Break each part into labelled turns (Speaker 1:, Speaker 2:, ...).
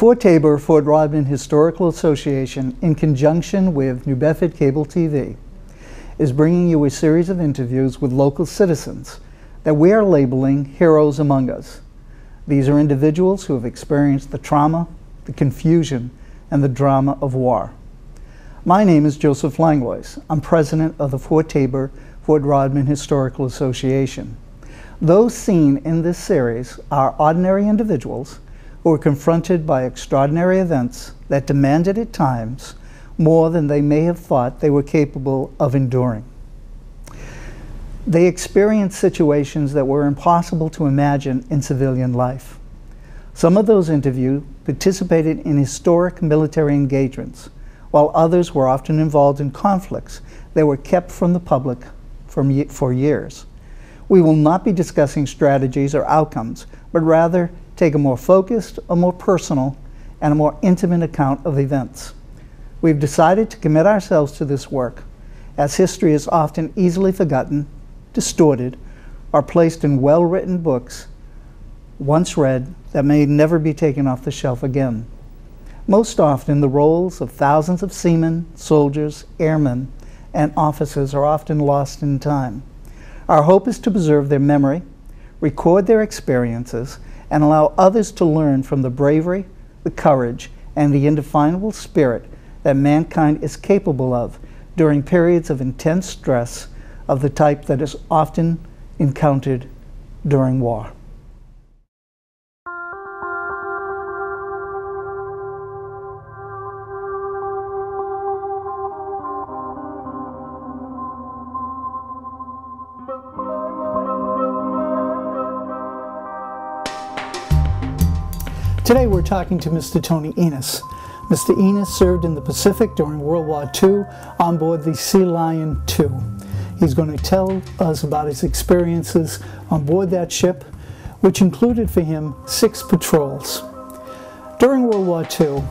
Speaker 1: Fort Tabor Fort Rodman Historical Association, in conjunction with New Bedford Cable TV, is bringing you a series of interviews with local citizens that we are labeling Heroes Among Us. These are individuals who have experienced the trauma, the confusion, and the drama of war. My name is Joseph Langlois. I'm president of the Fort Tabor Fort Rodman Historical Association. Those seen in this series are ordinary individuals who were confronted by extraordinary events that demanded at times more than they may have thought they were capable of enduring. They experienced situations that were impossible to imagine in civilian life. Some of those interviewed participated in historic military engagements, while others were often involved in conflicts that were kept from the public for years. We will not be discussing strategies or outcomes, but rather take a more focused, a more personal, and a more intimate account of events. We've decided to commit ourselves to this work, as history is often easily forgotten, distorted, or placed in well-written books, once read, that may never be taken off the shelf again. Most often, the roles of thousands of seamen, soldiers, airmen, and officers are often lost in time. Our hope is to preserve their memory, record their experiences, and allow others to learn from the bravery, the courage, and the indefinable spirit that mankind is capable of during periods of intense stress of the type that is often encountered during war. Today we're talking to Mr. Tony Enos. Mr. Enos served in the Pacific during World War II on board the Sealion II. He's going to tell us about his experiences on board that ship, which included for him 6 patrols. During World War II,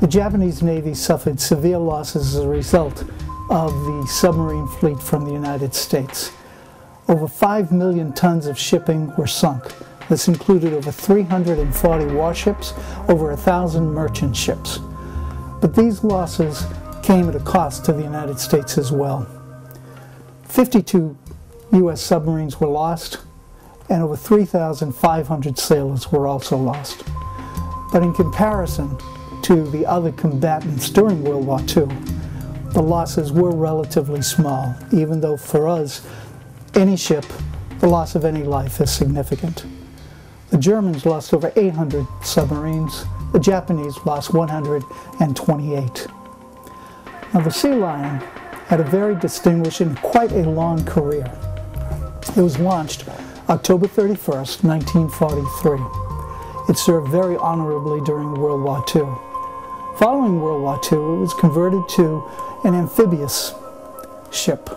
Speaker 1: the Japanese Navy suffered severe losses as a result of the submarine fleet from the United States. Over 5 million tons of shipping were sunk. This included over 340 warships, over 1,000 merchant ships. But these losses came at a cost to the United States as well. 52 U.S. submarines were lost, and over 3,500 sailors were also lost. But in comparison to the other combatants during World War II, the losses were relatively small, even though for us, any ship, the loss of any life is significant. The Germans lost over 800 submarines. The Japanese lost 128. Now, the Sealion had a very distinguished and quite a long career. It was launched October 31st, 1943. It served very honorably during World War II. Following World War II, it was converted to an amphibious ship.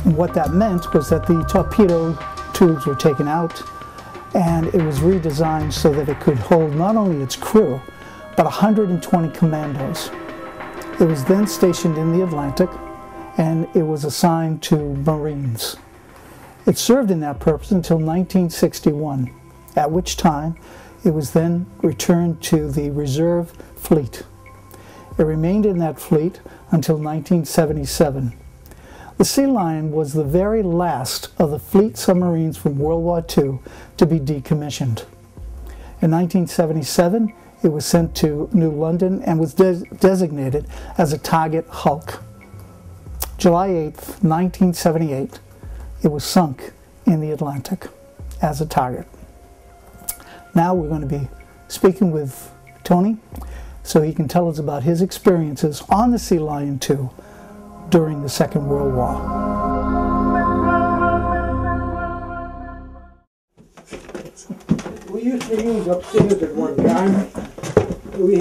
Speaker 1: And what that meant was that the torpedo tubes were taken out, and it was redesigned so that it could hold not only its crew, but 120 commandos. It was then stationed in the Atlantic, and it was assigned to Marines. It served in that purpose until 1961, at which time it was then returned to the reserve fleet. It remained in that fleet until 1977. The Sealion was the very last of the fleet submarines from World War II to be decommissioned. In 1977, it was sent to New London and was designated as a target hulk. July 8, 1978, it was sunk in the Atlantic as a target. Now we're going to be speaking with Tony so he can tell us about his experiences on the Sealion II during the Second World War.
Speaker 2: We used to use upstairs at one time. We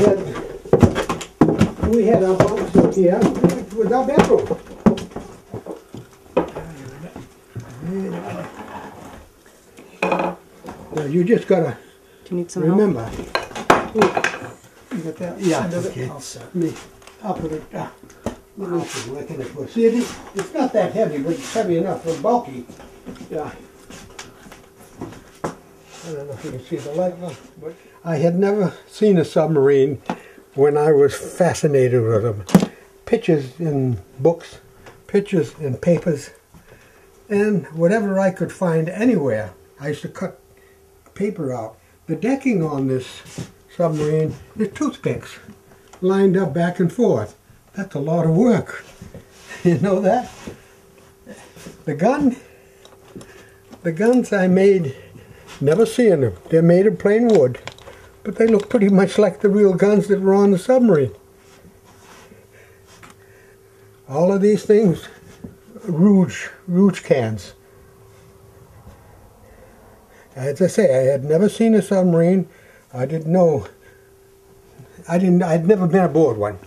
Speaker 2: had our bunks up here. It was our bedroom. Now you just gotta remember. Help? You got that? Yeah. Okay. I'll put it. See, it's not that heavy, but it's heavy enough for bulky. Yeah. don't know if you can see the light, but I had never seen a submarine when I was fascinated with them. Pictures in books, pictures in papers, and whatever I could find anywhere. I used to cut paper out. The decking on this submarine is toothpicks lined up back and forth. That's a lot of work. You know that? The guns I made, never seeing them. They're made of plain wood, but they look pretty much like the real guns that were on the submarine. All of these things, rouge cans. As I say, I had never seen a submarine. I didn't know. I'd never been aboard one.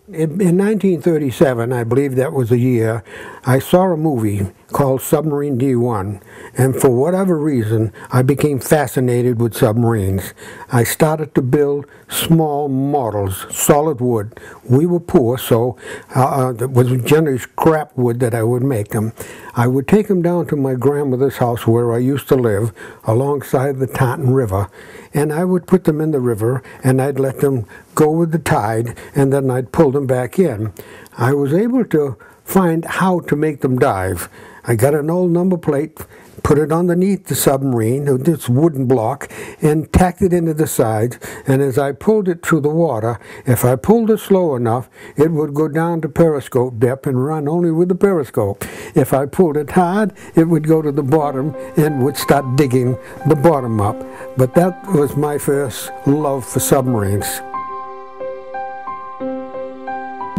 Speaker 2: In 1937, I believe that was the year, I saw a movie called Submarine D1, and for whatever reason, I became fascinated with submarines. I started to build small models, solid wood. We were poor, so it was generally scrap wood that I would make them. I would take them down to my grandmother's house where I used to live, alongside the Taunton River, and I would put them in the river, and I'd let them go with the tide, and then I'd pull them back in. I was able to find how to make them dive. I got an old number plate, put it underneath the submarine, this wooden block, and tacked it into the sides, and as I pulled it through the water, if I pulled it slow enough, it would go down to periscope depth and run only with the periscope. If I pulled it hard, it would go to the bottom and would start digging the bottom up. But that was my first love for submarines.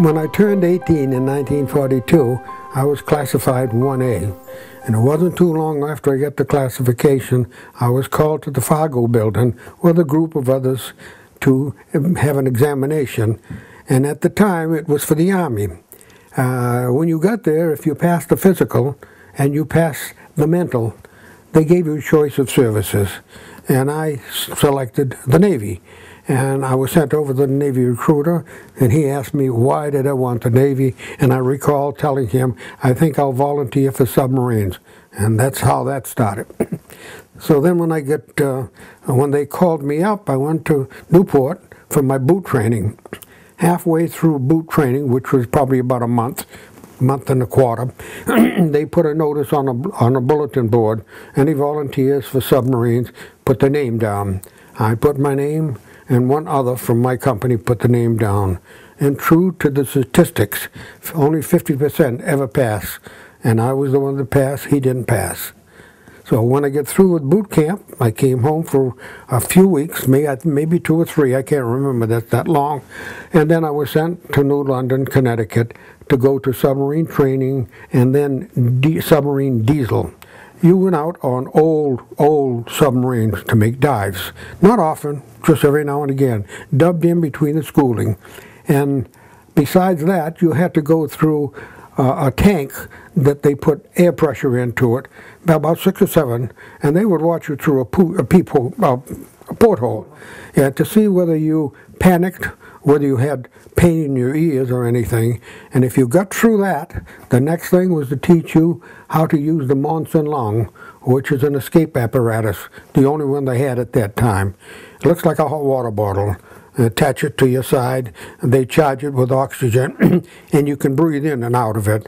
Speaker 2: When I turned 18 in 1942, I was classified 1A. And it wasn't too long after I got the classification, I was called to the Fargo building with a group of others to have an examination. And at the time, it was for the Army. When you got there, if you passed the physical and you passed the mental, they gave you a choice of services. And I selected the Navy. And I was sent over to the Navy recruiter, and he asked me why did I want the Navy, and I recall telling him, I think I'll volunteer for submarines. And that's how that started. So then when they called me up, I went to Newport for my boot training. Halfway through boot training, which was probably about a month and a quarter, they put a notice on a bulletin board, any volunteers for submarines, put their name down. I put my name, and one other from my company put the name down. And true to the statistics, only 50% ever pass. And I was the one that passed, he didn't pass. So when I get through with boot camp, I came home for a few weeks, maybe 2 or 3, I can't remember, that's that long. And then I was sent to New London, Connecticut, to go to submarine training and then submarine diesel. You went out on old submarines to make dives. Not often, just every now and again, dubbed in between the schooling. And besides that, you had to go through a tank that they put air pressure into it, about 6 or 7, and they would watch you through a porthole, to see whether you panicked, whether you had pain in your ears or anything. And if you got through that, the next thing was to teach you how to use the Monson Lung, which is an escape apparatus, the only one they had at that time. It looks like a hot water bottle. Attach it to your side, and they charge it with oxygen, and you can breathe in and out of it.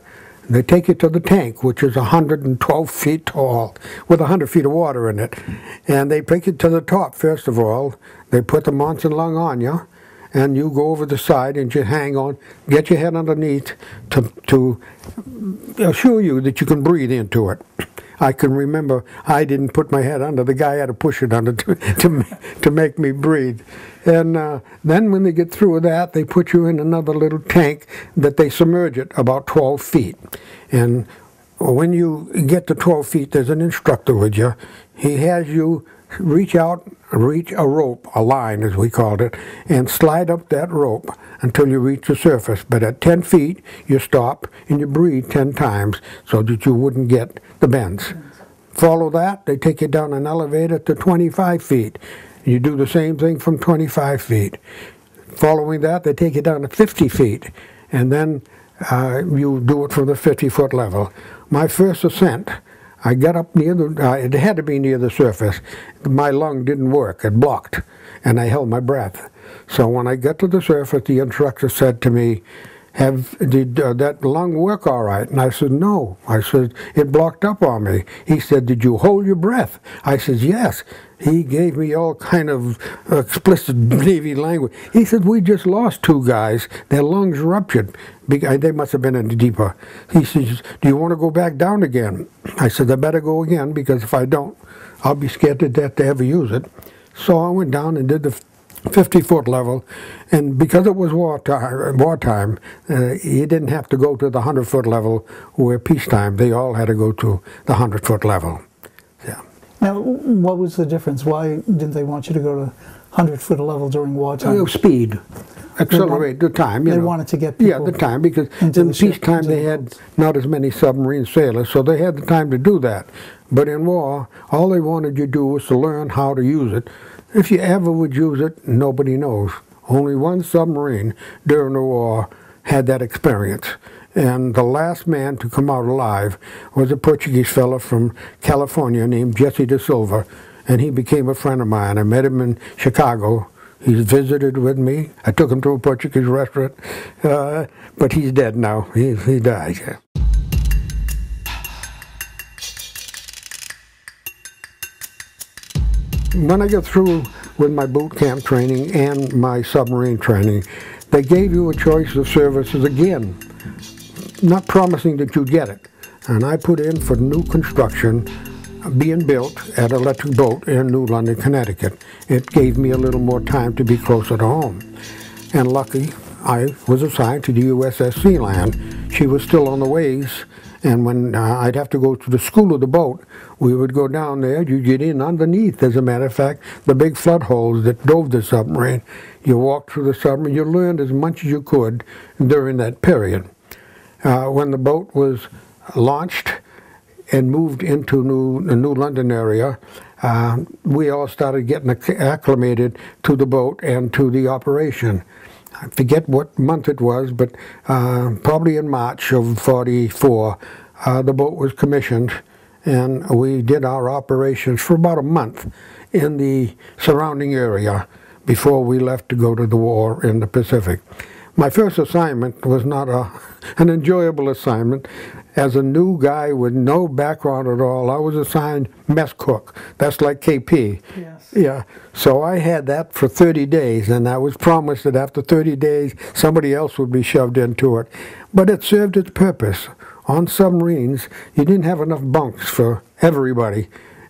Speaker 2: They take you to the tank, which is 112 feet tall, with 100 feet of water in it. And they take you to the top, first of all. They put the Monson Lung on you, and you go over the side and you hang on, get your head underneath to assure you that you can breathe into it. I can remember I didn't put my head under. The guy had to push it under to make me breathe. And then when they get through with that, they put you in another little tank that they submerge it about 12 feet. And when you get to 12 feet, there's an instructor with you. He has you reach a rope, a line as we called it, and slide up that rope until you reach the surface. But at 10 feet, you stop and you breathe 10 times so that you wouldn't get the bends. Follow that, they take you down an elevator to 25 feet. You do the same thing from 25 feet. Following that, they take you down to 50 feet, and then you do it from the 50-foot level. My first ascent, I got up near it had to be near the surface. My lung didn't work, it blocked, and I held my breath. So when I got to the surface, the instructor said to me, did that lung work all right? And I said, no. I said, it blocked up on me. He said, did you hold your breath? I said, yes. He gave me all kind of explicit Navy language. He said, we just lost 2 guys. Their lungs ruptured. They must have been in deeper. He says, do you want to go back down again? I said, I better go again, because if I don't, I'll be scared to death to ever use it. So I went down and did the 50-foot level, and because it was wartime, you didn't have to go to the 100-foot level where peacetime. They all had to go to the 100-foot level. Yeah.
Speaker 1: Now, what was the difference? Why didn't they want you to go to 100-foot level during wartime?
Speaker 2: Speed. Accelerate the time.
Speaker 1: They wanted to get people
Speaker 2: the time, because in peacetime they had not as many submarine sailors, so they had the time to do that. But in war, all they wanted you to do was to learn how to use it. If you ever would use it, nobody knows. Only one submarine during the war had that experience. And the last man to come out alive was a Portuguese fellow from California named Jesse de Silva, and he became a friend of mine. I met him in Chicago. He's visited with me. I took him to a Portuguese restaurant, but he's dead now. He died. Yeah. When I got through with my boot camp training and my submarine training, they gave you a choice of services again, not promising that you'd get it. And I put in for new construction being built at Electric Boat in New London, Connecticut. It gave me a little more time to be closer to home. And lucky, I was assigned to the USS Sealion. She was still on the ways, and when I'd have to go to the school of the boat, we would go down there. You'd get in underneath, as a matter of fact, the big flood holes that dove the submarine. You walked through the submarine. You learned as much as you could during that period. When the boat was launched and moved into the New London area, we all started getting acclimated to the boat and to the operation. I forget what month it was, but probably in March of '44, the boat was commissioned, and we did our operations for about a month in the surrounding area before we left to go to the war in the Pacific. My first assignment was not an enjoyable assignment. As a new guy with no background at all, I was assigned mess cook. That's like KP.
Speaker 1: Yes.
Speaker 2: Yeah. So I had that for 30 days, and I was promised that after 30 days, somebody else would be shoved into it. But it served its purpose. On submarines, you didn't have enough bunks for everybody,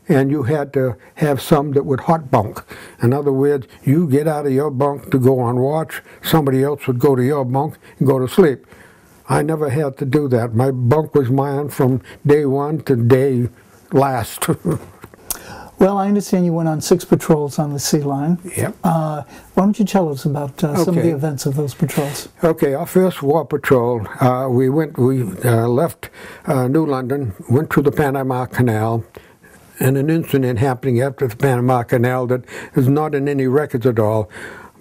Speaker 2: and you had to have some that would hot bunk. In other words, you get out of your bunk to go on watch, somebody else would go to your bunk and go to sleep. I never had to do that. My bunk was mine from day one to day last.
Speaker 1: Well, I understand you went on 6 patrols on the Sealion.
Speaker 2: Yep.
Speaker 1: Why don't you tell us about some of the events of those patrols?
Speaker 2: Okay, our first war patrol, we left New London, went to the Panama Canal, and an incident happening after the Panama Canal that is not in any records at all.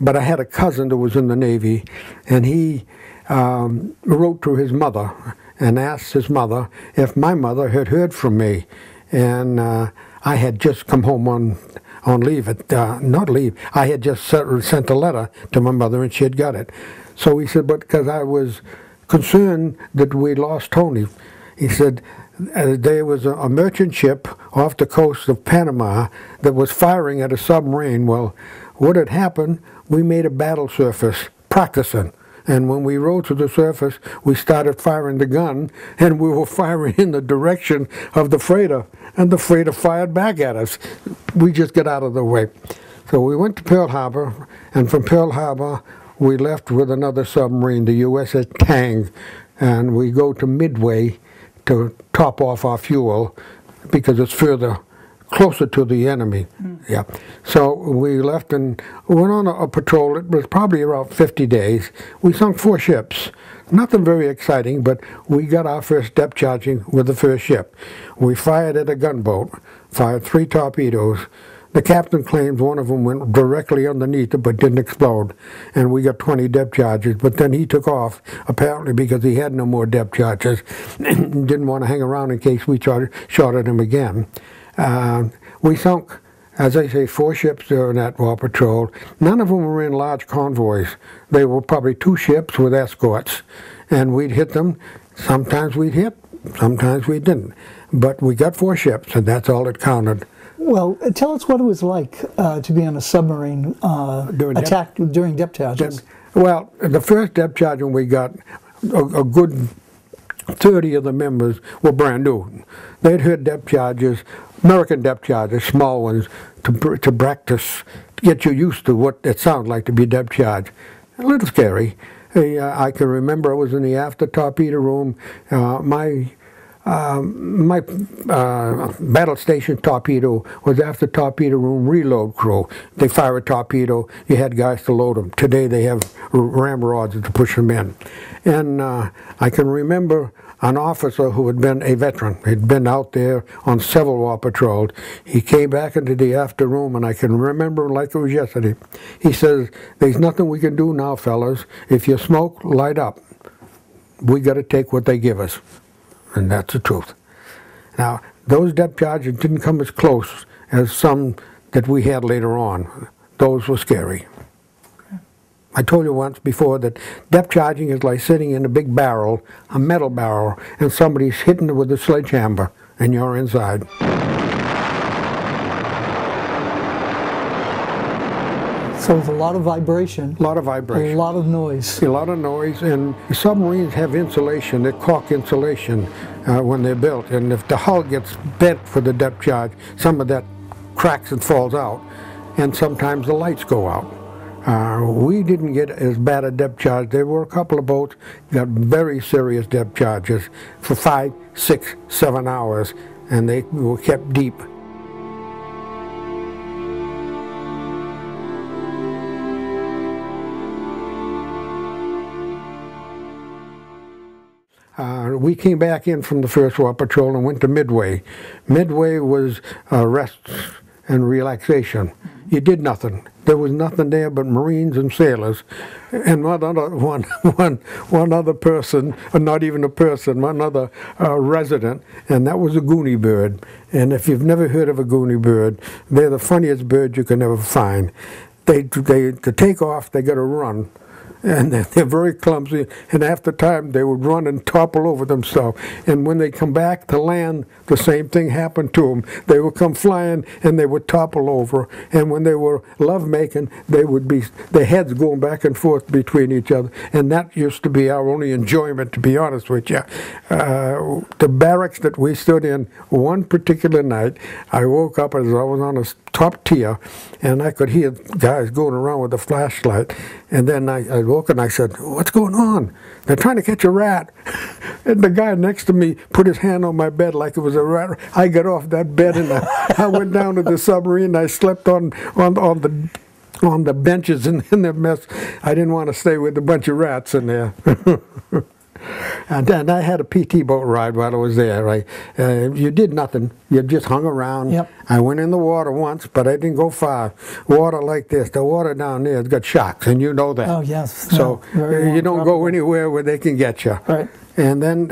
Speaker 2: But I had a cousin that was in the Navy, and he wrote to his mother and asked his mother if my mother had heard from me. And I had just come home on leave, not leave, I had just sent a letter to my mother and she had got it. So he said, but because I was concerned that we lost Tony, he said, there was a merchant ship off the coast of Panama that was firing at a submarine. Well, what had happened, we made a battle surface practicing. And when we rode to the surface, we started firing the gun, and we were firing in the direction of the freighter, and the freighter fired back at us. We just got out of the way. So we went to Pearl Harbor, and from Pearl Harbor, we left with another submarine, the USS Tang, and we go to Midway to top off our fuel because it's closer to the enemy. Yeah. So we left and went on a patrol. It was probably around 50 days. We sunk 4 ships. Nothing very exciting, but we got our first depth charging with the first ship. We fired at a gunboat, fired 3 torpedoes. The captain claims one of them went directly underneath it but didn't explode, and we got 20 depth charges. But then he took off, apparently because he had no more depth charges and didn't want to hang around in case we shot at him again. We sunk, as I say, 4 ships during that war patrol. None of them were in large convoys. They were probably 2 ships with escorts, and we'd hit them. Sometimes we'd hit, sometimes we didn't. But we got 4 ships, and that's all that counted.
Speaker 1: Well, tell us what it was like to be on a submarine attack during depth charges.
Speaker 2: Well, the first depth charge we got, a good 30 of the members were brand new. They'd heard depth charges, American depth charges, small ones, to practice, to get you used to what it sounds like to be depth charge. A little scary. I can remember I was in the after torpedo room. My battle station torpedo was after torpedo room reload crew. They fire a torpedo, you had guys to load them. Today they have ram rods to push them in. And I can remember an officer who had been a veteran. He'd been out there on several war patrols. He came back into the after room, and I can remember like it was yesterday. He says, "There's nothing we can do now, fellas. If you smoke, light up. We got to take what they give us." And that's the truth. Now, those depth charges didn't come as close as some that we had later on. Those were scary. Okay. I told you once before that depth charging is like sitting in a big barrel, a metal barrel, and somebody's hitting it with a sledgehammer, and you're inside.
Speaker 1: So there's a lot of vibration.
Speaker 2: A lot of vibration.
Speaker 1: A lot of noise.
Speaker 2: A lot of noise, and submarines have insulation, they're caulk insulation when they're built, and if the hull gets bent for the depth charge, some of that cracks and falls out, and sometimes the lights go out. We didn't get as bad a depth charge. There were a couple of boats that got very serious depth charges for 5, 6, 7 hours, and they were kept deep. We came back in from the first war patrol and went to Midway. Midway was rest and relaxation. You did nothing. There was nothing there but Marines and sailors, and one other person, or not even a person, one other resident, and that was a goonie bird. And if you've never heard of a goonie bird, they're the funniest bird you can ever find. To take off, they got to run. And they're very clumsy, and after time they would run and topple over themselves. And when they come back to land, the same thing happened to them. They would come flying and they would topple over. And when they were lovemaking, they would be, their heads going back and forth between each other. And that used to be our only enjoyment, to be honest with you. The barracks that we stood in, one particular night, I woke up as I was on a top tier, and I could hear guys going around with a flashlight. And then I woke and I said, "What's going on? They're trying to catch a rat." And the guy next to me put his hand on my bed like it was a rat. I got off that bed and I went down to the submarine. And I slept on the benches in the mess. I didn't want to stay with a bunch of rats in there. And then I had a PT boat ride while I was there. You did nothing. You just hung around. Yep. I went in the water once, but I didn't go far. Water like this, the water down there has got shocks, and you know that.
Speaker 1: Oh, yes.
Speaker 2: So you don't go anywhere where they can get you.
Speaker 1: Right.
Speaker 2: And then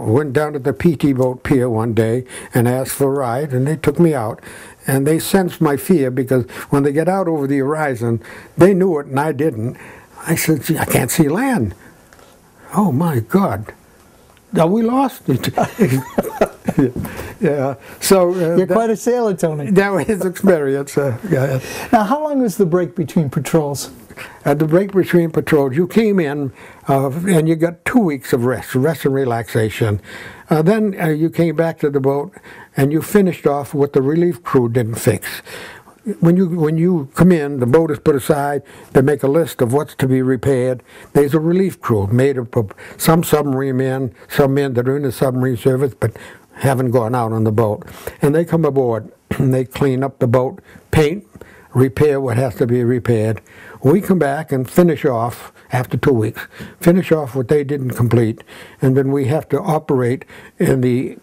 Speaker 2: went down to the PT boat pier one day and asked for a ride, and they took me out. And they sensed my fear, because when they get out over the horizon, they knew it and I didn't. I said, "Gee, I can't see land." "Oh my God, are we lost?" Yeah. So
Speaker 1: you're quite a sailor, Tony.
Speaker 2: That was his experience. Yeah.
Speaker 1: Now, how long was the break between patrols?
Speaker 2: At the break between patrols, you came in and you got 2 weeks of rest and relaxation. Then you came back to the boat and you finished off what the relief crew didn't fix. When you come in, the boat is put aside. They make a list of what's to be repaired. There's a relief crew made up of some submarine men, some men that are in the submarine service but haven't gone out on the boat. And they come aboard and they clean up the boat, paint, repair what has to be repaired. We come back and finish off, after 2 weeks, finish off what they didn't complete, and then we have to operate in the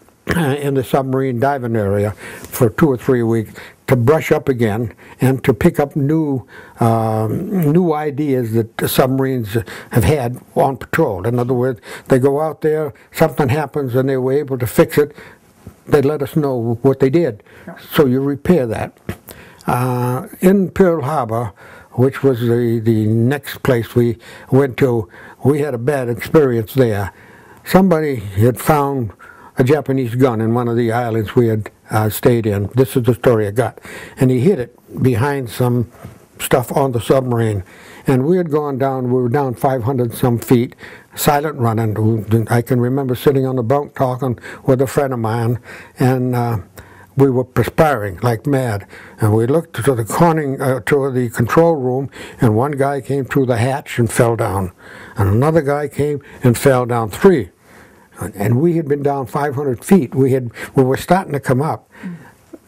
Speaker 2: submarine diving area for 2 or 3 weeks to brush up again and to pick up new ideas that the submarines have had on patrol. In other words, they go out there, something happens, and they were able to fix it. They let us know what they did, so you repair that. In Pearl Harbor, which was the next place we went to, we had a bad experience there. Somebody had found a Japanese gun in one of the islands we had stayed in. This is the story I got. And he hid it behind some stuff on the submarine. And we had gone down, we were down 500 some feet, silent running. I can remember sitting on the bunk talking with a friend of mine, and we were perspiring like mad. And we looked to the to the control room, and one guy came through the hatch and fell down. And another guy came and fell down, 3. And we had been down 500 feet. We were starting to come up.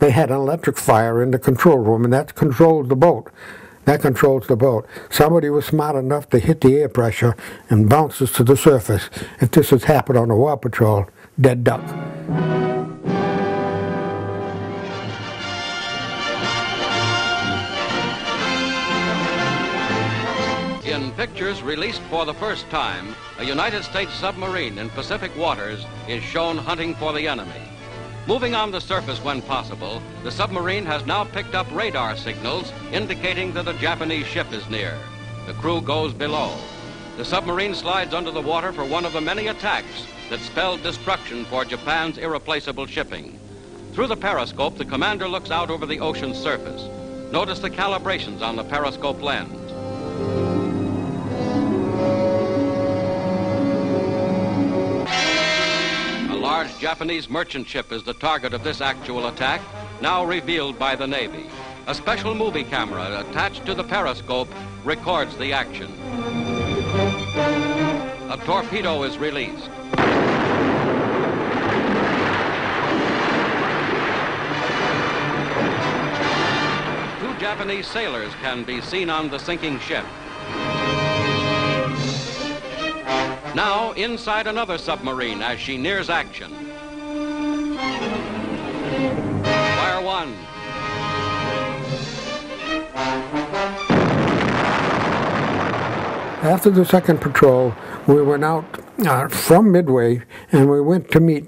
Speaker 2: They had an electric fire in the control room, and that controls the boat. That controls the boat. Somebody was smart enough to hit the air pressure and bounce us to the surface. If this has happened on a war patrol, dead duck.
Speaker 3: In pictures released for the first time, a United States submarine in Pacific waters is shown hunting for the enemy. Moving on the surface when possible, the submarine has now picked up radar signals indicating that a Japanese ship is near. The crew goes below. The submarine slides under the water for one of the many attacks that spelled destruction for Japan's irreplaceable shipping. Through the periscope, the commander looks out over the ocean's surface. Notice the calibrations on the periscope lens. A large Japanese merchant ship is the target of this actual attack, now revealed by the Navy. A special movie camera attached to the periscope records the action. A torpedo is released. Two Japanese sailors can be seen on the sinking ship. Now inside another submarine as she nears action. Fire 1.
Speaker 2: After the second patrol, we went out from Midway, and we went to meet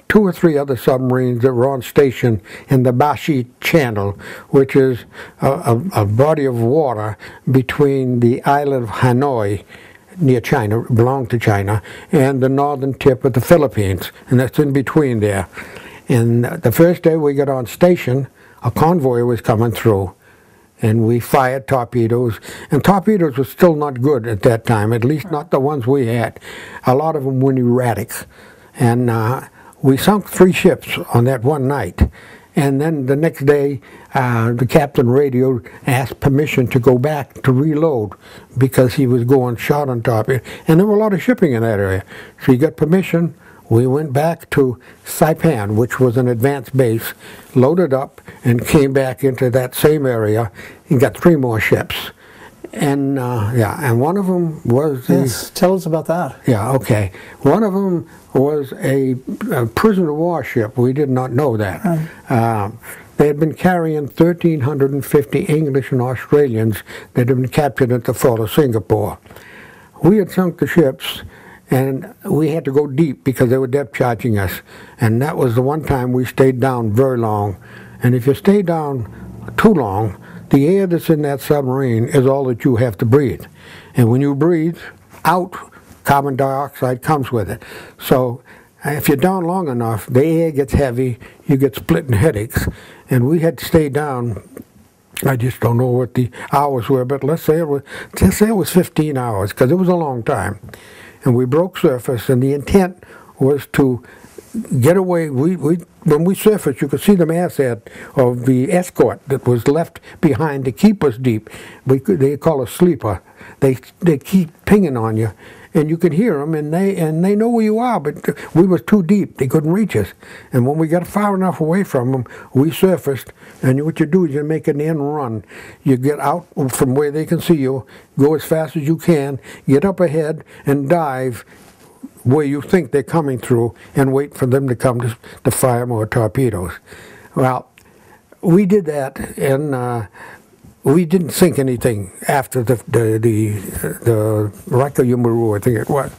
Speaker 2: 2 or 3 other submarines that were on station in the Bashi Channel, which is a body of water between the island of Hanoi, near China, belonged to China, and the northern tip of the Philippines, and that's in between there. And the first day we got on station, a convoy was coming through, and we fired torpedoes, and torpedoes were still not good at that time, at least not the ones we had. A lot of them were erratic, and we sunk 3 ships on that one night. And then the next day, the captain radioed, asked permission to go back to reload because he was going short on torpedo. And there were a lot of shipping in that area. So he got permission. We went back to Saipan, which was an advanced base, loaded up, and came back into that same area and got 3 more ships. And yeah, and one of them was
Speaker 1: yes. Tell us about that.
Speaker 2: Yeah, okay. One of them was a prisoner of war ship. We did not know that. They had been carrying 1,350 English and Australians that had been captured at the fort of Singapore. We had sunk the ships, and we had to go deep because they were depth charging us. And that was the one time we stayed down very long. And if you stay down too long, the air that's in that submarine is all that you have to breathe. And when you breathe out, carbon dioxide comes with it. So if you're down long enough, the air gets heavy, you get splitting headaches. And we had to stay down, I just don't know what the hours were, but let's say it was 15 hours, because it was a long time. And we broke surface, and the intent was to get away. When we surfaced, you could see the masthead of the escort that was left behind to keep us deep. They call a sleeper. They keep pinging on you, and you could hear them, and they know where you are, but we were too deep. They couldn't reach us. And when we got far enough away from them, we surfaced, and what you do is you make an end run. You get out from where they can see you, go as fast as you can, get up ahead, and dive where you think they're coming through, and wait for them to come to fire more torpedoes. Well, we did that, and we didn't sink anything after the wreck of Yumaru, I think it was.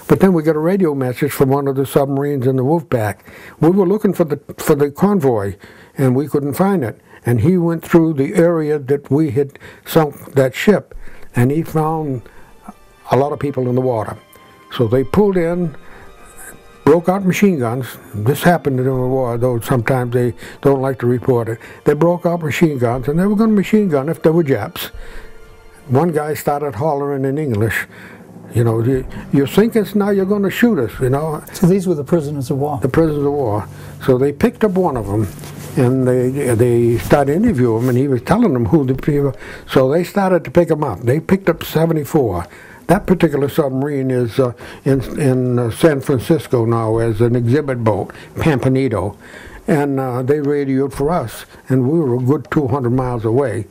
Speaker 2: But then we got a radio message from one of the submarines in the Wolfpack. We were looking for the convoy, and we couldn't find it. And he went through the area that we had sunk that ship, and he found a lot of people in the water. So they pulled in, broke out machine guns. This happened during the war, though sometimes they don't like to report it. They broke out machine guns, and they were going to machine gun if they were Japs. One guy started hollering in English, you know, you sink us, now you're going to shoot us, you know.
Speaker 1: So these were the prisoners of war.
Speaker 2: The prisoners of war. So they picked up one of them, and they started interviewing him, and he was telling them who the people. So they started to pick him up. They picked up 74. That particular submarine is in San Francisco now as an exhibit boat, Pampanito, and they radioed for us, and we were a good 200 miles away.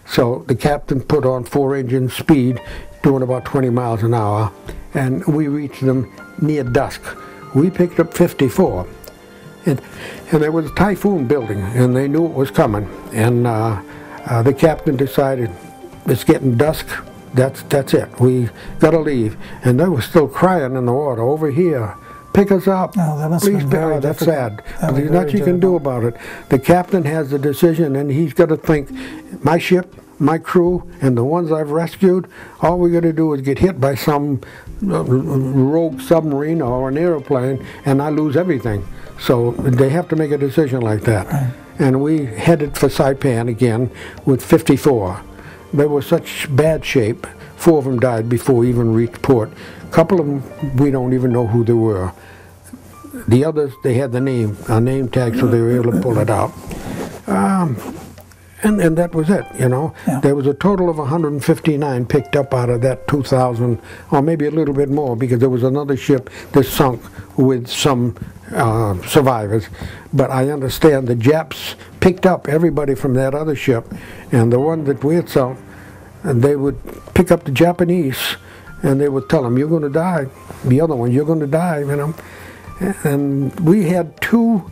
Speaker 2: So the captain put on 4-engine speed, doing about 20 miles an hour, and we reached them near dusk. We picked up 54, and there was a typhoon building, and they knew it was coming, and the captain decided, it's getting dusk, that's it, we gotta leave. And they were still crying in the water, over here, pick us up,
Speaker 1: oh, that must please,
Speaker 2: be, oh, that's sad. There's nothing you can do about it. The captain has the decision, and he's got to think, my ship, my crew, and the ones I've rescued, all we got to do is get hit by some rogue submarine or an airplane, and I lose everything. So they have to make a decision like that. Right. And we headed for Saipan again with 54. They were such bad shape. 4 of them died before we even reached port. A couple of them, we don't even know who they were. The others, they had a name tag, so they were able to pull it out. And that was it, you know. Yeah. There was a total of 159 picked up out of that 2,000, or maybe a little bit more, because there was another ship that sunk with some survivors. But I understand the Japs picked up everybody from that other ship, and the one that we had sunk, and they would pick up the Japanese, and they would tell them, you're going to die. The other one, you're going to die, you know. And we had 2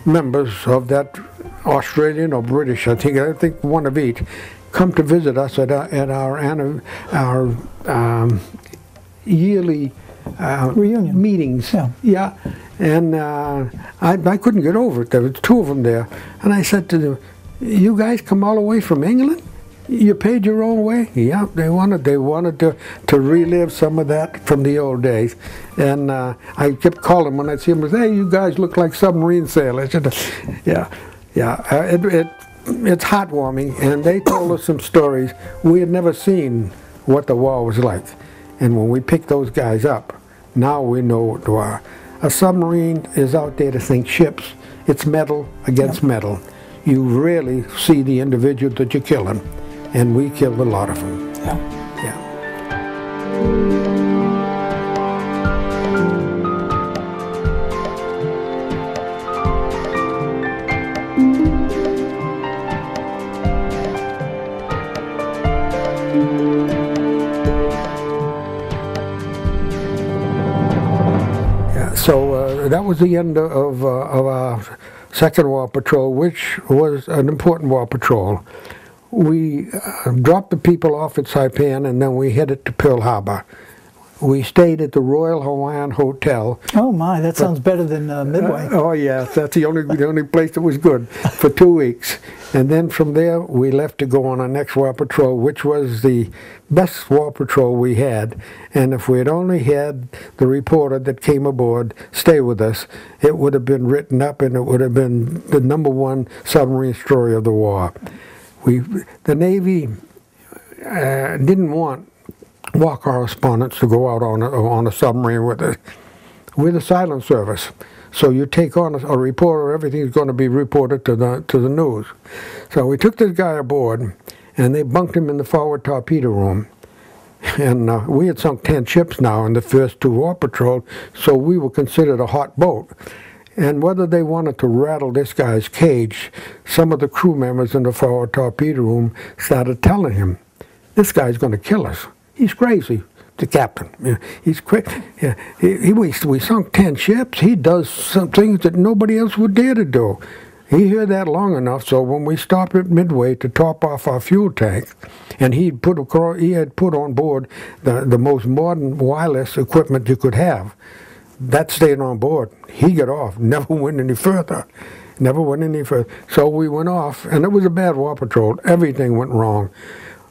Speaker 2: members of that Australian or British, I think one of each, come to visit us at our yearly
Speaker 1: reunion
Speaker 2: meetings. Yeah. And I couldn't get over it. There was 2 of them there, and I said to them, "You guys come all the way from England? You paid your own way?" Yeah, they wanted to relive some of that from the old days. And I kept calling when I'd see them, "Hey, you guys look like submarine sailors." Yeah. Yeah, it's heartwarming, and they told us some stories. We had never seen what the war was like, and when we picked those guys up, now we know what they are. A submarine is out there to sink ships. It's metal against metal. You rarely see the individual that you're killing, and we killed a lot of them. Yeah. So that was the end of our second war patrol, which was an important war patrol. We dropped the people off at Saipan, and then we headed to Pearl Harbor. We stayed at the Royal Hawaiian Hotel.
Speaker 1: Oh my, that sounds better than Midway.
Speaker 2: Oh yeah, that's the only place that was good, for 2 weeks. And then from there we left to go on our next war patrol, which was the best war patrol we had. And if we had only had the reporter that came aboard stay with us, it would have been written up, and it would have been the #1 submarine story of the war. The Navy didn't want war correspondents to go out on a submarine with us. We're the silent service, so you take on a reporter, everything's going to be reported to the news. So we took this guy aboard, and they bunked him in the forward torpedo room. And we had sunk 10 ships now in the first 2 war patrols, so we were considered a hot boat. And whether they wanted to rattle this guy's cage, some of the crew members in the forward torpedo room started telling him, "This guy's going to kill us. He's crazy." The captain, he's crazy. Yeah, we sunk 10 ships. He does some things that nobody else would dare to do. He heard that long enough, so when we stopped at Midway to top off our fuel tank, and he had put on board the most modern wireless equipment you could have, that stayed on board. He got off, never went any further. Never went any further. So we went off, and it was a bad war patrol. Everything went wrong.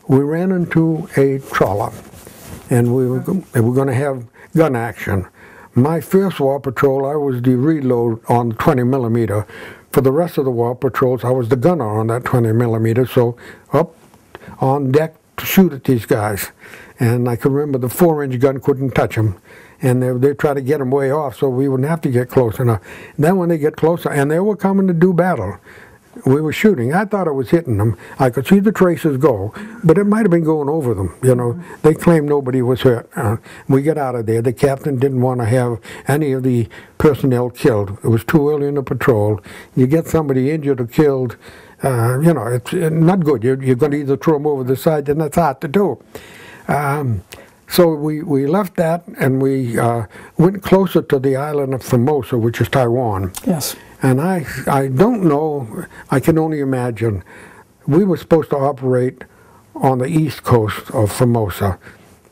Speaker 2: We ran into a trawler, and we were going to have gun action. My first war patrol, I was the reload on 20 millimeter. For the rest of the war patrols, I was the gunner on that 20 millimeter. So up on deck to shoot at these guys. And I can remember the 4-inch gun couldn't touch them. And they try to get them way off so we wouldn't have to get close enough. And then when they get closer, and they were coming to do battle, we were shooting. I thought I was hitting them. I could see the traces go, but it might have been going over them. You know, they claimed nobody was hurt. We got out of there. The captain didn't want to have any of the personnel killed. It was too early in the patrol. You get somebody injured or killed, you know, it's not good. You're going to either throw them over the side, and that's hard to do. So we left that, and we went closer to the island of Formosa, which is Taiwan.
Speaker 1: Yes.
Speaker 2: And I don't know, I can only imagine. We were supposed to operate on the east coast of Formosa.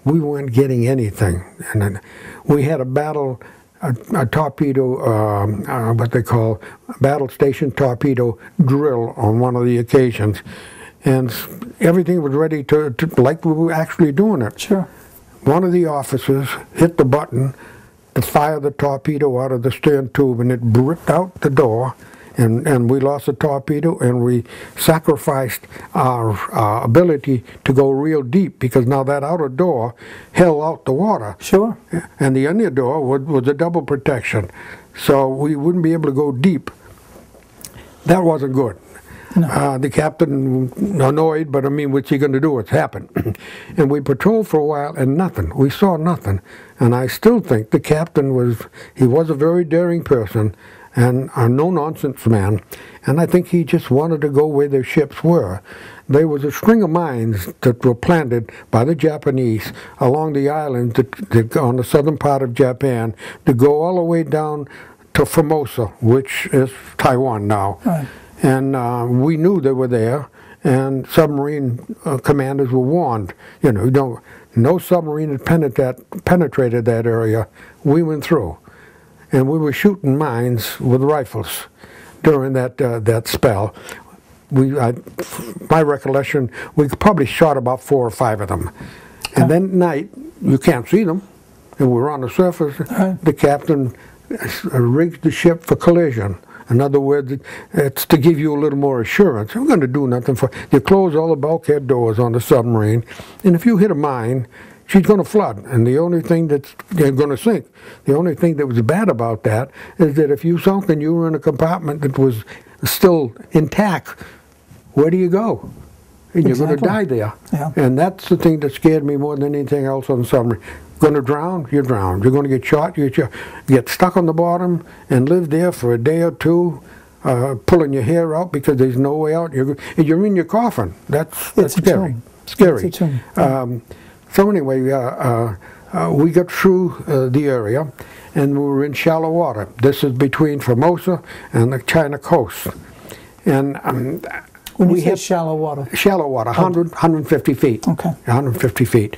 Speaker 2: We weren't getting anything. And then we had a battle, a torpedo, what they call battle station torpedo drill on one of the occasions. And everything was ready to like we were actually doing it.
Speaker 1: Sure.
Speaker 2: One of the officers hit the button to fire the torpedo out of the stern tube, and it ripped out the door, and we lost the torpedo, and we sacrificed our ability to go real deep, because now that outer door held out the water.
Speaker 1: Sure.
Speaker 2: And the inner door was a double protection, so we wouldn't be able to go deep. That wasn't good. No. The captain annoyed, but I mean, what's he going to do? It's happened. And we patrolled for a while, and nothing. We saw nothing. And I still think the captain was a very daring person and a no-nonsense man. And I think he just wanted to go where their ships were. There was a string of mines that were planted by the Japanese along the island on the southern part of Japan to go all the way down to Formosa, which is Taiwan now. Right. And we knew they were there, and submarine commanders were warned. You know, no submarine had penetrated that area. We went through, and we were shooting mines with rifles during that spell. My recollection, we probably shot about 4 or 5 of them. And then at night, you can't see them, and we're on the surface. The captain rigged the ship for collision. In other words, it's to give you a little more assurance. We're going to do nothing for you. Close all the bulkhead doors on the submarine, and if you hit a mine, she's going to flood. And the only thing that's going to sink. The only thing that was bad about that is that if you sunk and you were in a compartment that was still intact, where do you go? And you're going to die there. Yeah. And that's the thing that scared me more than anything else on the submarine. Going to drown, you're drowned. You're going to get shot, you get stuck on the bottom and live there for a day or two, pulling your hair out because there's no way out. You're in your coffin. That's scary. Scary. So anyway, we got through the area, and we were in shallow water. This is between Formosa and the China coast. And
Speaker 1: when you say shallow water?
Speaker 2: Shallow water, 150 feet.
Speaker 1: Okay.
Speaker 2: 150 feet.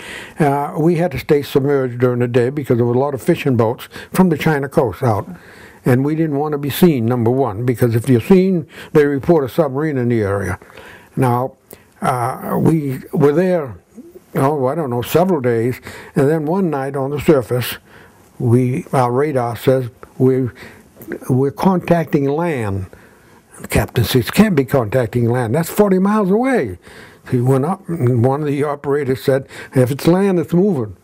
Speaker 2: We had to stay submerged during the day because there were a lot of fishing boats from the China coast out. And we didn't want to be seen, number one, because if you're seen, they report a submarine in the area. Now, we were there, I don't know, several days, and then one night on the surface, our radar says we're contacting land. The captain says, can't be contacting land. That's 40 miles away. He went up, and one of the operators said, if it's land, it's moving.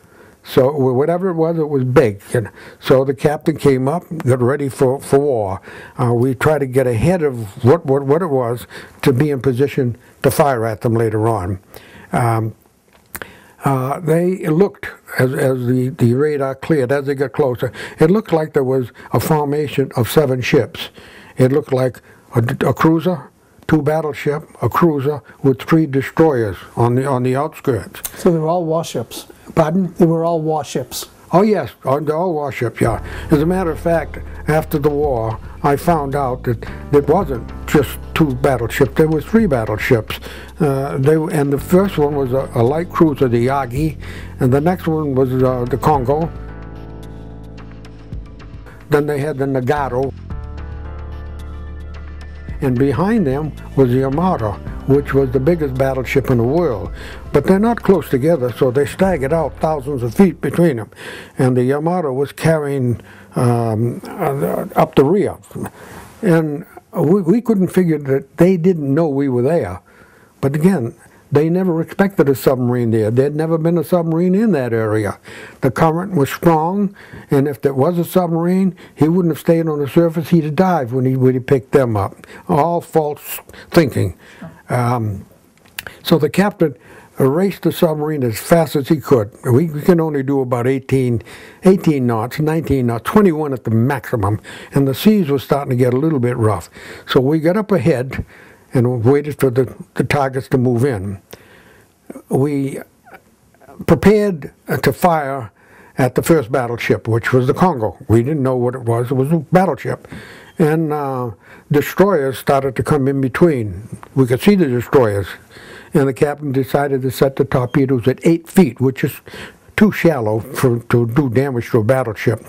Speaker 2: So whatever it was big. And so the captain came up, got ready for war. We tried to get ahead of what it was to be in position to fire at them later on. They looked, as the radar cleared, as they got closer, it looked like there was a formation of 7 ships. It looked like a cruiser, 2 battleships, a cruiser with 3 destroyers on the outskirts.
Speaker 1: So they were all warships?
Speaker 2: Pardon?
Speaker 1: They were all warships?
Speaker 2: Oh yes, they're all warships, yeah. As a matter of fact, after the war, I found out that it wasn't just 2 battleships. There were 3 battleships. And the first one was a light cruiser, the Yagi, and the next one was the Congo. Then they had the Nagato. And behind them was the Armada, which was the biggest battleship in the world. But they're not close together, so they staggered out thousands of feet between them. And the Armada was carrying up the rear. And we couldn't figure that they didn't know we were there. But again, they never expected a submarine there. There'd never been a submarine in that area. The current was strong, and if there was a submarine, he wouldn't have stayed on the surface. He'd have dived when he picked them up. All false thinking. So the captain raced the submarine as fast as he could. We can only do about 18 knots, 19 knots, 21 at the maximum, and the seas were starting to get a little bit rough. So we got up ahead and waited for the targets to move in. We prepared to fire at the first battleship, which was the Congo. We didn't know what it was a battleship. And destroyers started to come in between. We could see the destroyers. And the captain decided to set the torpedoes at 8 feet, which is too shallow to do damage to a battleship.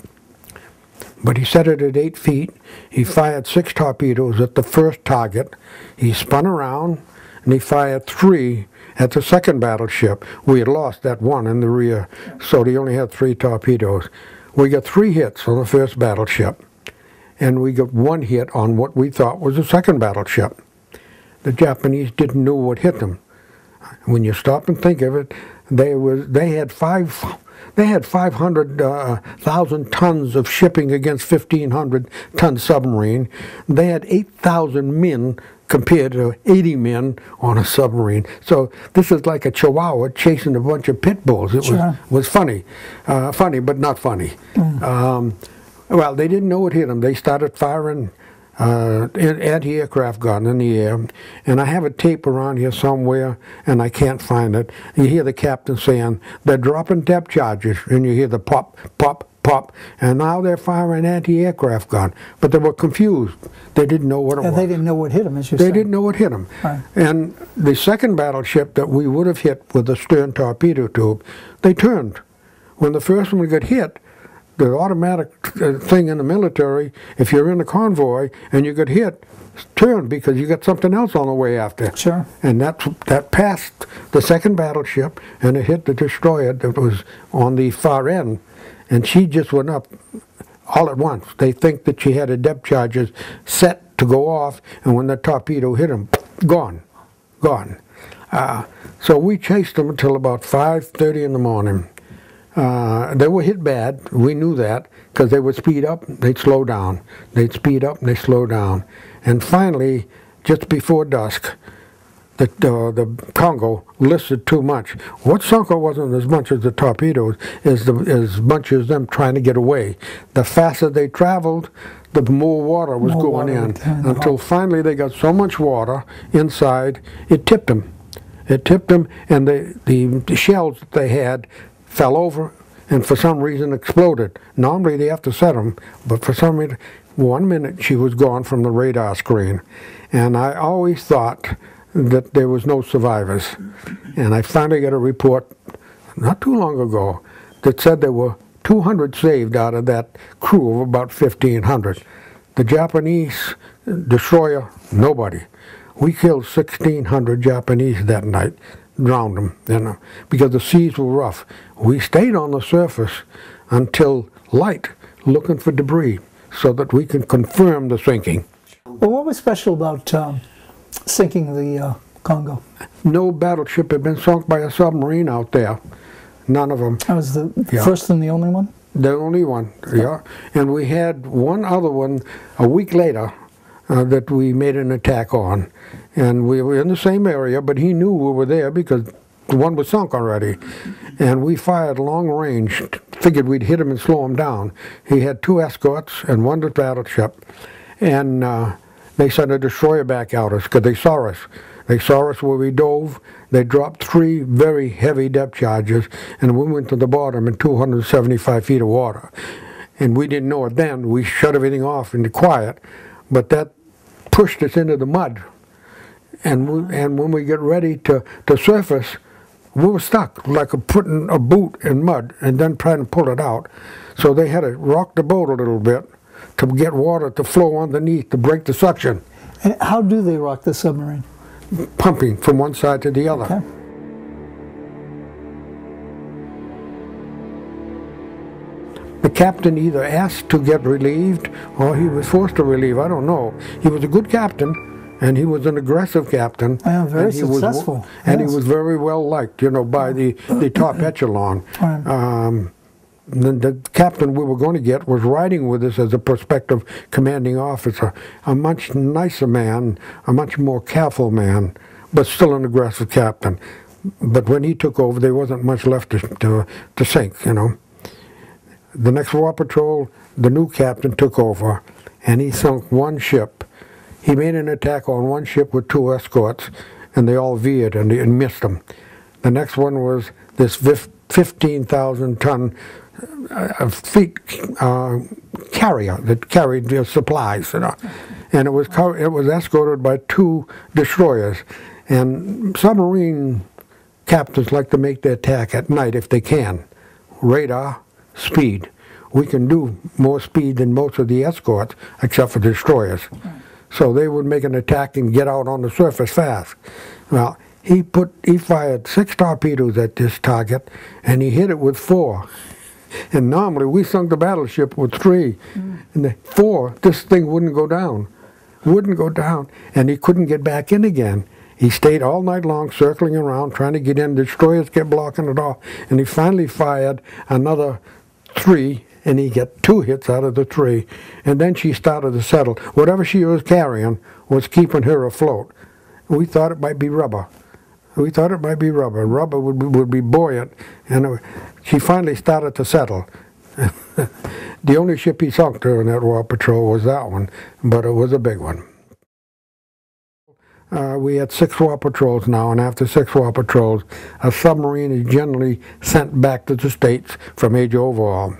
Speaker 2: But he set it at 8 feet. He fired 6 torpedoes at the first target. He spun around and he fired 3 at the second battleship. We had lost that one in the rear, so he only had 3 torpedoes. We got 3 hits on the first battleship, and we got 1 hit on what we thought was the second battleship. The Japanese didn't know what hit them. When you stop and think of it, they had 500,000 tons of shipping against 1,500-ton submarine. They had 8,000 men compared to 80 men on a submarine. So this is like a chihuahua chasing a bunch of pit bulls. It was funny. Funny, but not funny. Well, they didn't know what hit them. They started firing anti-aircraft gun in the air, and I have a tape around here somewhere, and I can't find it. You hear the captain saying, they're dropping depth charges, and you hear the pop, pop, pop, and now they're firing anti-aircraft gun. But they were confused. They didn't know what it was.
Speaker 1: They didn't know what hit them, as you said.
Speaker 2: They didn't know what hit them.
Speaker 1: Right.
Speaker 2: And the second battleship that we would have hit with a stern torpedo tube, they turned. When the first one got hit, the automatic thing in the military, if you're in a convoy and you get hit, turn, because you got something else on the way after.
Speaker 1: Sure.
Speaker 2: And that passed the second battleship, and it hit the destroyer that was on the far end, and she just went up all at once. They think that she had a depth charges set to go off, and when the torpedo hit them, gone. So we chased them until about 5:30 in the morning. They were hit bad. We knew that, because they would speed up, they'd slow down. They'd speed up, and they'd slow down. And finally, just before dusk, the Congo listed too much. What sunk her wasn't as much as the torpedoes, as much as them trying to get away. The faster they traveled, the more water was going in, until finally they got so much water inside, it tipped them. It tipped them, and the shells that they had fell over and for some reason exploded. Normally they have to set them, but for some reason, 1 minute she was gone from the radar screen. And I always thought that there was no survivors. And I finally got a report not too long ago that said there were 200 saved out of that crew of about 1,500. The Japanese destroyer, nobody. We killed 1,600 Japanese that night. Drowned them, because the seas were rough. We stayed on the surface until light, looking for debris, so that we can confirm the sinking.
Speaker 1: Well, what was special about sinking the Congo?
Speaker 2: No battleship had been sunk by a submarine out there. None of them.
Speaker 1: That was the first and the only one?
Speaker 2: The only one, yeah. And we had one other one a week later that we made an attack on. And we were in the same area, but he knew we were there because the one was sunk already. And we fired long range, figured we'd hit him and slow him down. He had 2 escorts and 1 battleship. And they sent a destroyer back at us because they saw us. They saw us where we dove. They dropped 3 very heavy depth charges, and we went to the bottom in 275 feet of water. And we didn't know it then. We shut everything off into quiet. But that pushed us into the mud. And when we get ready to surface, we were stuck, like putting a boot in mud and then trying to pull it out. So they had to rock the boat a little bit to get water to flow underneath to break the suction.
Speaker 1: And how do they rock the submarine?
Speaker 2: Pumping from one side to the other.
Speaker 1: Okay.
Speaker 2: The captain either asked to get relieved or he was forced to relieve. I don't know. He was a good captain, and he was an aggressive captain.
Speaker 1: Yeah, very successful.
Speaker 2: And
Speaker 1: yes.
Speaker 2: he was very well liked, you know, by the top echelon.
Speaker 1: Right.
Speaker 2: The captain we were going to get was riding with us as a prospective commanding officer, a much nicer man, a much more careful man, but still an aggressive captain. But when he took over, there wasn't much left to sink, you know. The next war patrol, the new captain took over, and he sunk one ship. He made an attack on one ship with 2 escorts, and they all veered and missed him. The next one was this 15,000-ton carrier that carried their supplies, you know. And it was escorted by 2 destroyers. And submarine captains like to make their attack at night if they can. Radar, speed. We can do more speed than most of the escorts, except for destroyers. So they would make an attack and get out on the surface fast. Well, he fired 6 torpedoes at this target, and he hit it with 4. And normally we sunk the battleship with 3. And the 4, this thing wouldn't go down. Wouldn't go down. And he couldn't get back in again. He stayed all night long circling around trying to get in. The destroyers kept blocking it off. And he finally fired another 3, and he got 2 hits out of the 3. And then she started to settle. Whatever she was carrying was keeping her afloat. We thought it might be rubber. We thought it might be rubber. Rubber would be buoyant, and she finally started to settle. The only ship he sunk during that war patrol was that one, but it was a big one. We had 6 war patrols now, and after 6 war patrols, a submarine is generally sent back to the States for major overhaul.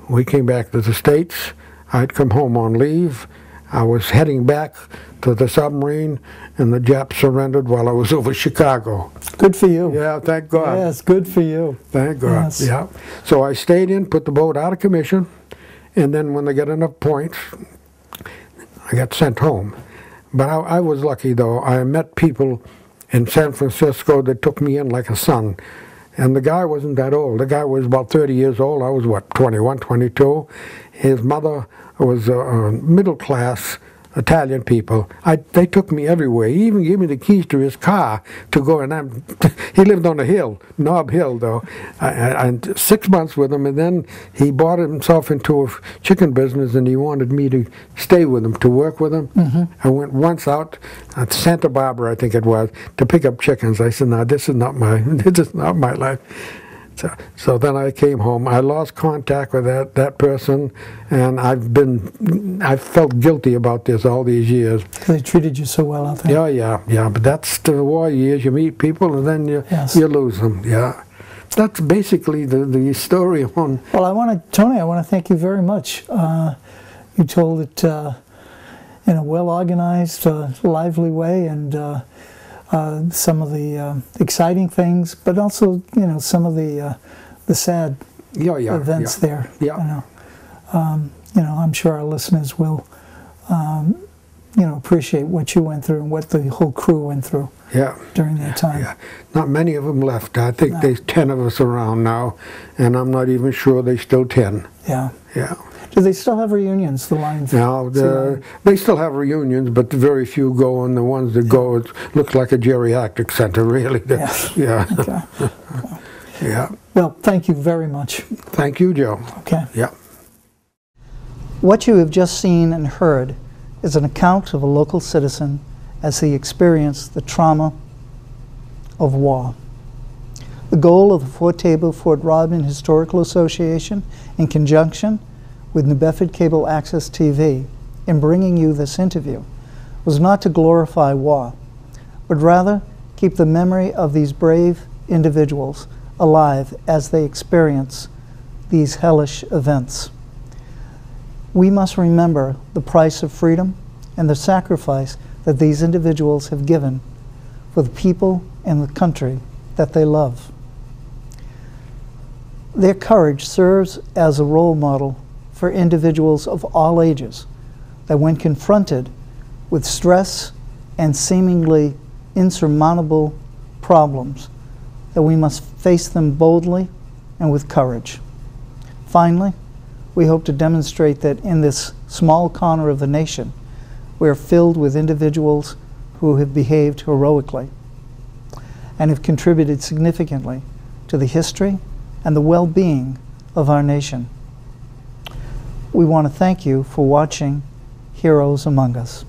Speaker 2: We came back to the States. I'd come home on leave. I was heading back to the submarine, and the Japs surrendered while I was over Chicago.
Speaker 1: Good for you.
Speaker 2: Yeah, thank God.
Speaker 1: Yes, good for you.
Speaker 2: Thank God,
Speaker 1: yes.
Speaker 2: Yeah. So I stayed in, put the boat out of commission, and then when they got enough points, I got sent home. But I was lucky, though. I met people in San Francisco that took me in like a son. And the guy wasn't that old. The guy was about 30 years old. I was, what, 21, 22? His mother was middle-class Italian people. They took me everywhere. He even gave me the keys to his car to go, and he lived on a hill, Nob Hill, though. And 6 months with him, and then he bought himself into a chicken business, and he wanted me to stay with him, to work with him. I went once out to Santa Barbara, I think it was, to pick up chickens. I said, no, this is not my life. So then I came home. I lost contact with that person, and I've felt guilty about this all these years.
Speaker 1: They treated you so well out there.
Speaker 2: Yeah. But that's the war years. You meet people, and then you lose them. Yeah. That's basically the story on.
Speaker 1: Well, Tony, I want to thank you very much. You told it in a well-organized, lively way, and some of the exciting things, but also, you know, some of the sad events there. Yeah. You know, I'm sure our listeners will, you know, appreciate what you went through and what the whole crew went through. During that time.
Speaker 2: Yeah. Not many of them left. I think there's 10 of us around now, and I'm not even sure there's still 10. Yeah.
Speaker 1: Do they still have reunions, the Lions?
Speaker 2: No, they still have reunions, but very few go, and the ones that go, it looks like a geriatric center, really. Yeah.
Speaker 1: Okay.
Speaker 2: Yeah.
Speaker 1: Well, thank you very much.
Speaker 2: Thank you, Joe.
Speaker 1: Okay.
Speaker 2: Yeah.
Speaker 1: What you have just seen and heard is an account of a local citizen as he experienced the trauma of war. The goal of the Fort Taber Fort Rodman Historical Association, in conjunction with New Bedford Cable Access TV, in bringing you this interview, was not to glorify war, but rather keep the memory of these brave individuals alive as they experience these hellish events. We must remember the price of freedom and the sacrifice that these individuals have given for the people and the country that they love. Their courage serves as a role model for individuals of all ages that when confronted with stress and seemingly insurmountable problems, that we must face them boldly and with courage. Finally, we hope to demonstrate that in this small corner of the nation, we are filled with individuals who have behaved heroically and have contributed significantly to the history and the well-being of our nation. We want to thank you for watching Heroes Among Us.